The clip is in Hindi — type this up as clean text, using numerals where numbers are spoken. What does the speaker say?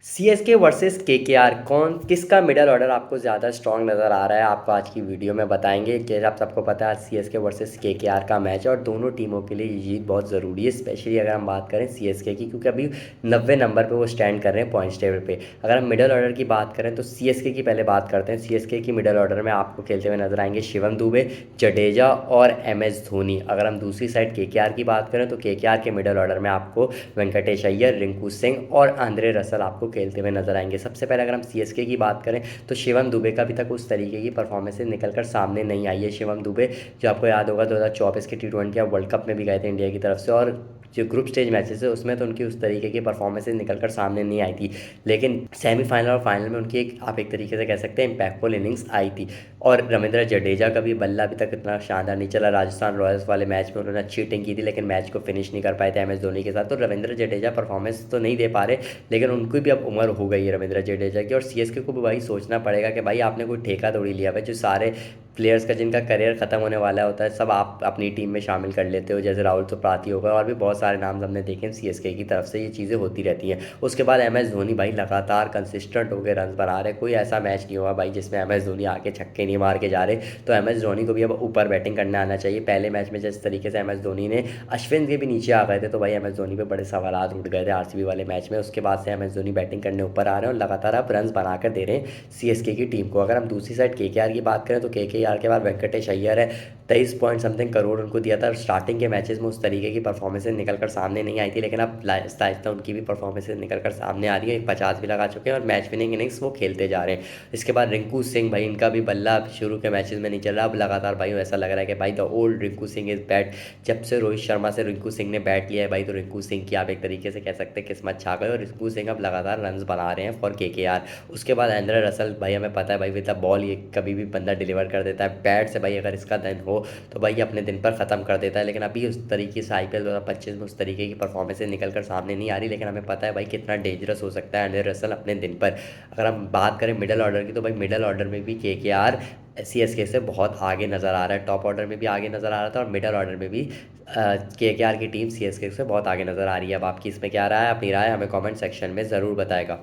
सीएसके वर्सेस केकेआर कौन किसका मिडल ऑर्डर आपको ज़्यादा स्ट्रांग नज़र आ रहा है आपको आज की वीडियो में बताएंगे कि आप सबको पता है आज सीएसके वर्सेस केकेआर का मैच है और दोनों टीमों के लिए ये जीत बहुत ज़रूरी है स्पेशली अगर हम बात करें सीएसके की क्योंकि अभी 90 नंबर पे वो स्टैंड कर रहे हैं पॉइंट्स टेबल पे। अगर हम मिडल ऑर्डर की बात करें तो सीएसके की पहले बात करते हैं। सीएसके की मिडल ऑर्डर में आपको खेलते हुए नजर आएंगे शिवम दुबे, जडेजा और एमएस धोनी। अगर हम दूसरी साइड केकेआर की बात करें तो केकेआर के मिडल ऑर्डर में आपको वेंकटेश अय्यर, रिंकू सिंह और आंद्रे रसल आपको खेलते हुए नजर आएंगे। सबसे पहले अगर हम सीएसके की बात करें तो शिवम दुबे का अभी तक उस तरीके की परफॉर्मेंस से निकलकर सामने नहीं आई है। शिवम दुबे जो आपको याद होगा 2024 के T20 वर्ल्ड कप में भी गए थे इंडिया की तरफ से और जो ग्रुप स्टेज मैचेस है उसमें तो उनकी उस तरीके की परफॉर्मेंसेज निकलकर सामने नहीं आई थी, लेकिन सेमीफाइनल और फाइनल में उनकी आप एक तरीके से कह सकते हैं इम्पैक्टफुल इनिंग्स आई थी। और रविंद्र जडेजा का भी बल्ला अभी तक इतना शानदार नहीं चला। राजस्थान रॉयल्स वाले मैच में उन्होंने अच्छी हिटिंग की थी लेकिन मैच को फिनिश नहीं कर पाए थे एमएस धोनी के साथ। तो रविंद्र जडेजा परफॉर्मेंस तो नहीं दे पा रहे, लेकिन उनको भी अब उम्र हो गई है रविंद्र जडेजा की। और सीएसके को भी भाई सोचना पड़ेगा कि भाई आपने कोई ठेका थोड़ी लिया भाई, जो सारे प्लेयर्स का जिनका करियर खत्म होने वाला होता है सब आप अपनी टीम में शामिल कर लेते हो, जैसे राहुल त्रिपाठी होगा और भी बहुत सारे नाम हमने देखे हैं सीएसके की तरफ से। ये चीज़ें होती रहती हैं। उसके बाद एमएस धोनी भाई लगातार कंसिस्टेंट होकर रन बना रहे। कोई ऐसा मैच नहीं हुआ भाई जिसमें एमएस धोनी आके छक्के नहीं मार के जा रहे। तो एमएस धोनी को भी अब ऊपर बैटिंग करने आना चाहिए। पहले मैच में जिस तरीके से एमएस धोनी ने अश्विन के भी नीचे आ गए थे तो भाई एमएस धोनी पे बड़े सवाल उठ गए थे आरसीबी वाले मैच में। उसके बाद से एमएस धोनी बैटिंग करने ऊपर आ रहे हैं और लगातार अब रन बनाकर दे रहे हैं सीएसके की टीम को। अगर हम दूसरी साइड केकेआर की बात करें तो केकेआर के बाद वेंकटेश अय्यर है। 23 पॉइंट समथिंग करोड़ उनको दिया था। स्टार्टिंग के मैचेस में उस तरीके की परफॉर्मेंसेज निकलकर सामने नहीं आई थी, लेकिन अब आहिस्ता आहिस्ता उनकी भी परफॉर्मेंसेज निकलकर सामने आ रही है। 50 भी लगा चुके हैं और मैच विनिंग इनिंग्स वो खेलते जा रहे हैं। इसके बाद रिंकू सिंह भाई, इनका भी बल्ला शुरू के मैचेस में नहीं चल रहा, अब लगातार भाई ऐसा लग रहा है कि भाई the old Rinku Singh is bat. जब से रोहित शर्मा से रिंकू सिंह ने बैट लिया है भाई तो रिंकू सिंह की आप एक तरीके से कह सकते हैं किस्मत छा गई और रिंकू सिंह अब लगातार रन बना रहे हैं फॉर केकेआर। उसके बाद आंद्रे रसल भाई, हमें पता है भाई विद द बॉल ये कभी भी बंदा डिलीवर कर देता है। बैट से भाई अगर इसका दिन हो तो भाई अपने दिन पर ख़त्म कर देता है, लेकिन अभी उस तरीके से आईपीएल 2025 में उस तरीके की परफॉर्मेंसेज निकल कर सामने नहीं आ रही। लेकिन हमें पता है भाई कितना डेंजरस हो सकता है आंद्रे रसल अपने दिन पर। अगर हम बात करें मिडल ऑर्डर की तो भाई मिडल ऑर्डर में भी केकेआर सीएसके से बहुत आगे नज़र आ रहा है। टॉप ऑर्डर में भी आगे नज़र आ रहा था और मिडल ऑर्डर में भी केकेआर की टीम सीएसके से बहुत आगे नज़र आ रही है। अब आपकी इसमें क्या राय है? अपनी राय हमें कमेंट सेक्शन में ज़रूर बताएगा।